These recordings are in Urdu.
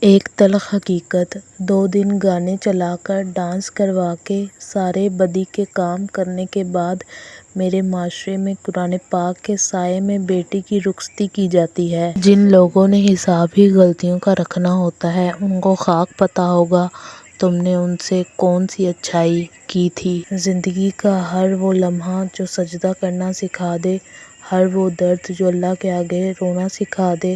ایک تلخ حقیقت: 2 دن گانے چلا کر، ڈانس کروا کے، سارے بدی کے کام کرنے کے بعد میرے معاشرے میں قرآن پاک کے سائے میں بیٹی کی رخصتی کی جاتی ہے۔ جن لوگوں نے حساب ہی غلطیوں کا رکھنا ہوتا ہے، ان کو خاک پتہ ہوگا تم نے ان سے کون سی اچھائی کی تھی۔ زندگی کا ہر وہ لمحہ جو سجدہ کرنا سکھا دے، ہر وہ درد جو اللہ کے آگے رونا سکھا دے،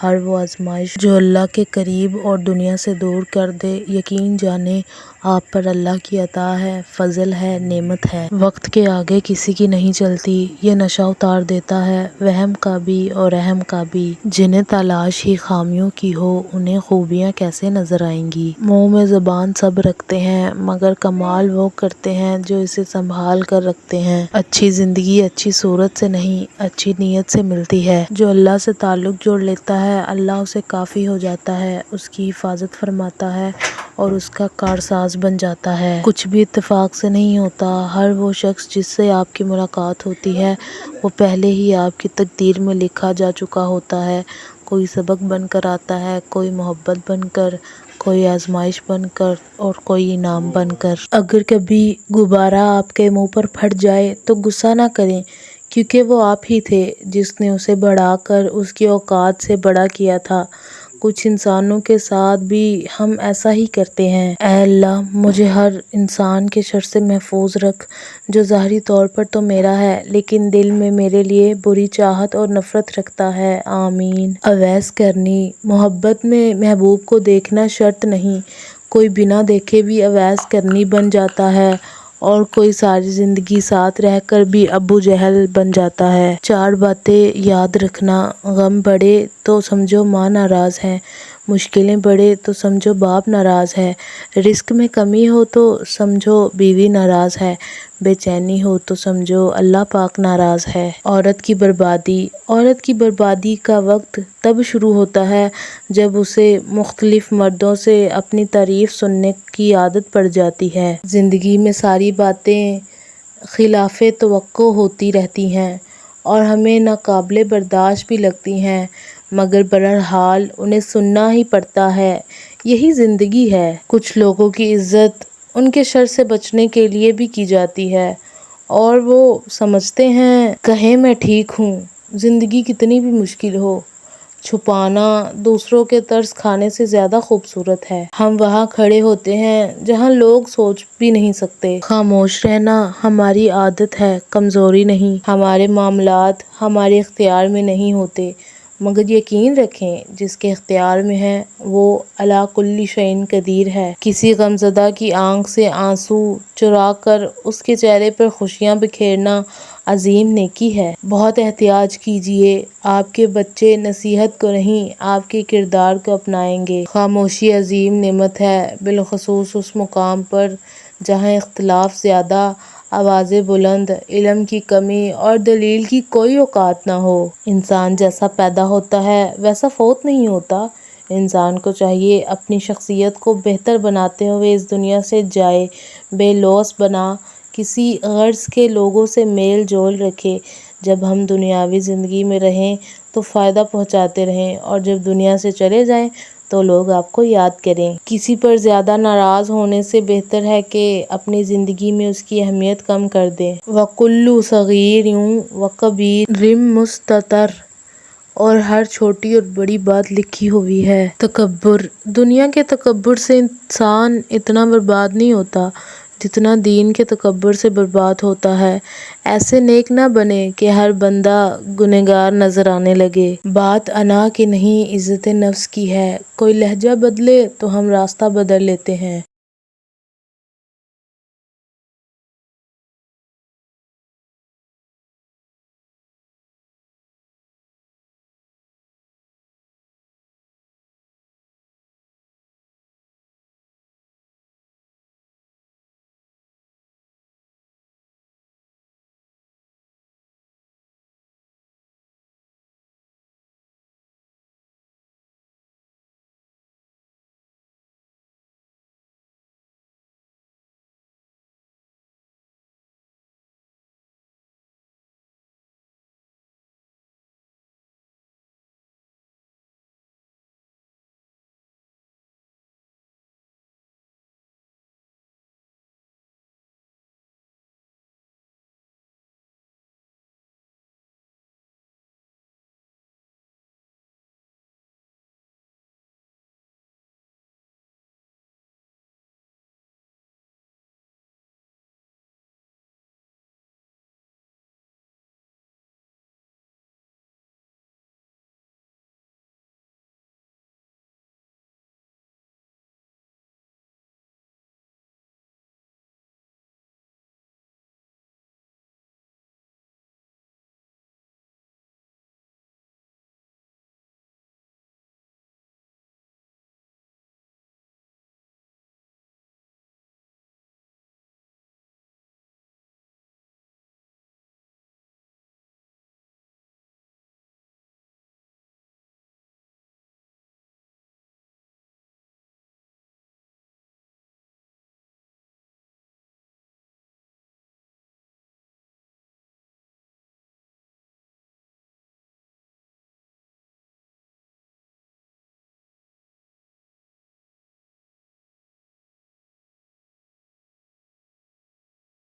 ہر وہ آزمائش جو اللہ کے قریب اور دنیا سے دور کر دے، یقین جانیں آپ پر اللہ کی عطا ہے، فضل ہے، نعمت ہے۔ وقت کے آگے کسی کی نہیں چلتی، یہ نشہ اتار دیتا ہے، وہم کا بھی اور رحم کا بھی۔ جنہیں تلاش ہی خامیوں کی ہو، انہیں خوبیاں کیسے نظر آئیں گی۔ منہ میں زبان سب رکھتے ہیں، مگر کمال وہ کرتے ہیں جو اسے سنبھال کر رکھتے ہیں۔ اچھی زندگی اچھی صورت سے نہیں، اچھی نیت سے ملتی ہے۔ جو اللہ سے تعلق جوڑ لیتا ہے، اللہ اسے کافی ہو جاتا ہے، اس کی حفاظت فرماتا ہے اور اس کا کارساز بن جاتا ہے۔ کچھ بھی اتفاق سے نہیں ہوتا، ہر وہ شخص جس سے آپ کی ملاقات ہوتی ہے، وہ پہلے ہی آپ کی تقدیر میں لکھا جا چکا ہوتا ہے۔ کوئی سبق بن کر آتا ہے، کوئی محبت بن کر، کوئی آزمائش بن کر اور کوئی انعام بن کر۔ اگر کبھی غبارہ آپ کے منہ پر پھٹ جائے تو غصہ نہ کریں، کیونکہ وہ آپ ہی تھے جس نے اسے بڑھا کر اس کی اوقات سے بڑا کیا تھا۔ کچھ انسانوں کے ساتھ بھی ہم ایسا ہی کرتے ہیں۔ اے اللہ، مجھے ہر انسان کے شر سے محفوظ رکھ، جو ظاہری طور پر تو میرا ہے لیکن دل میں میرے لیے بری چاہت اور نفرت رکھتا ہے۔ آمین۔ اویس کرنی: محبت میں محبوب کو دیکھنا شرط نہیں، کوئی بنا دیکھے بھی اویس کرنی بن جاتا ہے اور کوئی ساری زندگی ساتھ رہ کر بھی ابو جہل بن جاتا ہے۔ 4 باتیں یاد رکھنا: غم بڑھے تو سمجھو ماں ناراض ہے، مشکلیں بڑھے تو سمجھو باپ ناراض ہے، رزق میں کمی ہو تو سمجھو بیوی ناراض ہے، بے چینی ہو تو سمجھو اللہ پاک ناراض ہے۔ عورت کی بربادی: عورت کی بربادی کا وقت تب شروع ہوتا ہے جب اسے مختلف مردوں سے اپنی تعریف سننے کی عادت پڑ جاتی ہے۔ زندگی میں ساری باتیں خلاف توقع ہوتی رہتی ہیں اور ہمیں ناقابل برداشت بھی لگتی ہیں، مگر بہرحال انہیں سننا ہی پڑتا ہے، یہی زندگی ہے۔ کچھ لوگوں کی عزت ان کے شر سے بچنے کے لیے بھی کی جاتی ہے اور وہ سمجھتے ہیں کہیں میں ٹھیک ہوں۔ زندگی کتنی بھی مشکل ہو، چھپانا دوسروں کے ترس کھانے سے زیادہ خوبصورت ہے۔ ہم وہاں کھڑے ہوتے ہیں جہاں لوگ سوچ بھی نہیں سکتے۔ خاموش رہنا ہماری عادت ہے، کمزوری نہیں۔ ہمارے معاملات ہمارے اختیار میں نہیں ہوتے، مگر یقین رکھیں جس کے اختیار میں ہے وہ علی کل شیء قدیر ہے۔ کسی غمزدہ کی آنکھ سے آنسو چرا کر اس کے چہرے پر خوشیاں بکھیرنا عظیم نیکی ہے۔ بہت احتیاط کیجیے، آپ کے بچے نصیحت کو نہیں، آپ کے کردار کو اپنائیں گے۔ خاموشی عظیم نعمت ہے، بالخصوص اس مقام پر جہاں اختلاف زیادہ، آوازیں بلند، علم کی کمی اور دلیل کی کوئی اوقات نہ ہو۔ انسان جیسا پیدا ہوتا ہے ویسا فوت نہیں ہوتا۔ انسان کو چاہیے اپنی شخصیت کو بہتر بناتے ہوئے اس دنیا سے جائے، بے لوث بنا کسی غرض کے لوگوں سے میل جول رکھے۔ جب ہم دنیاوی زندگی میں رہیں تو فائدہ پہنچاتے رہیں اور جب دنیا سے چلے جائیں تو لوگ آپ کو یاد کریں۔ کسی پر زیادہ ناراض ہونے سے بہتر ہے کہ اپنی زندگی میں اس کی اہمیت کم کر دیں۔ وَكُلُّ صَغِيرٍ وَكَبِيرٍ مُسْتَطَرٌ، اور ہر چھوٹی اور بڑی بات لکھی ہوئی ہے۔ تکبر: دنیا کے تکبر سے انسان اتنا برباد نہیں ہوتا جتنا دین کے تکبر سے برباد ہوتا ہے۔ ایسے نیک نہ بنیں کہ ہر بندہ گنہگار نظر آنے لگے۔ بات انا کی نہیں، عزت نفس کی ہے۔ کوئی لہجہ بدلے تو ہم راستہ بدل لیتے ہیں۔